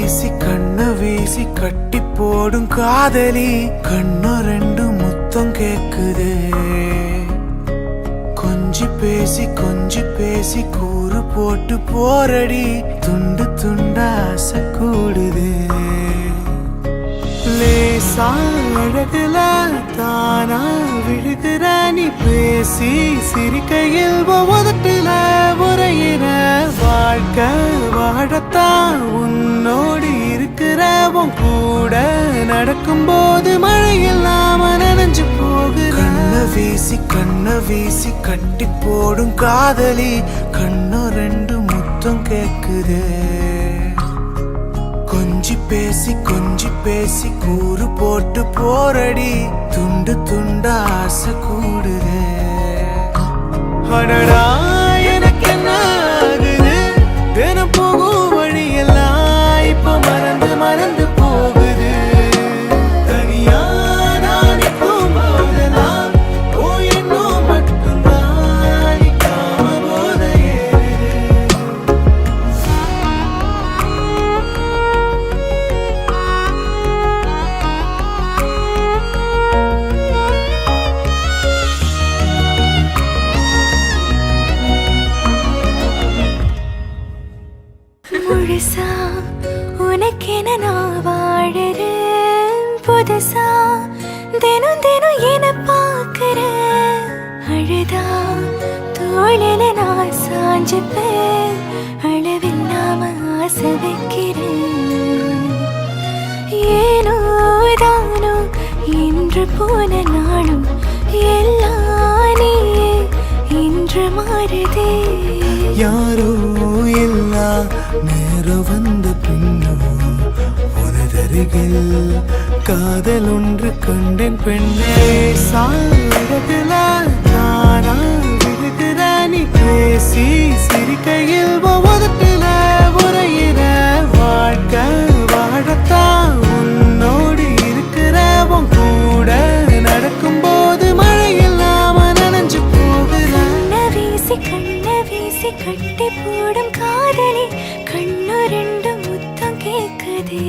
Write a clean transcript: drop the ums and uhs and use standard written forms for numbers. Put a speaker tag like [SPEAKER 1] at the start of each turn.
[SPEAKER 1] வீசி கண்ண வீசி கட்டி போடும் காதலி கண்ணு ரெண்டு முத்தம் கேக்குதே கொஞ்சி பேசி கூறு போட்டு போரடி துண்டு துண்டா ஆசை கூடுதே லேசா அழகுல தானா விழுகிற நீ பேசி சிரிக்கையில் உதட்டுல உரையிற வாழ்க்கை வாழத்தான் உன்னோடு இருக்கிற உன் கூட நடக்கும்போது மழை இல்லாம நனைஞ்சு போகுற கண்ண வீசி கட்டி போடும் காதலி கண்ணு ரெண்டு முத்தம் கேக்குதே கொஞ்சி பேசி கூறு போட்டு போரடி துண்டு துண்டா ஆசை கூடுதே அடடா எனக்கு என்ன ஆகுது தினம் போகும் வழியெல்லாம் இப்ப மறந்து போகுது தனியா நான் இப்போ போதெல்லாம் ஓ என்னும் மட்டும்தான் காம போத
[SPEAKER 2] முழுசா உனக்கென நான் வாழறேன் புதுசா தினம் தினம் என பார்க்கிறேன் அழுதா தோளில நான் சாஞ்சுப்பேன் அளவில்லாம ஆசை வைக்கிறேன் ஏனோ தானோ இன்று போன நாளும் எல்லாம் நீயே இன்று மாறுதே
[SPEAKER 1] யாரோ எல்லா நேரம் வந்த பின்னும் உனதருகில் காதல் ஒன்று கண்டேன் பெண்ணே சாரதில நானா விழுகிற நீ பேசி சிரிக்கையில் உதட்டுல உரையிற வாழ்க்கை வாழத்தான் உன்னோடு இருக்கிற உன் கூட நடக்கும்போது மழை இல்லாம நனைஞ்சு போகுற
[SPEAKER 2] கண்ண வீசி கட்டி போடும் காதலி கண்ணு ரெண்டு முத்தம் கேக்குதே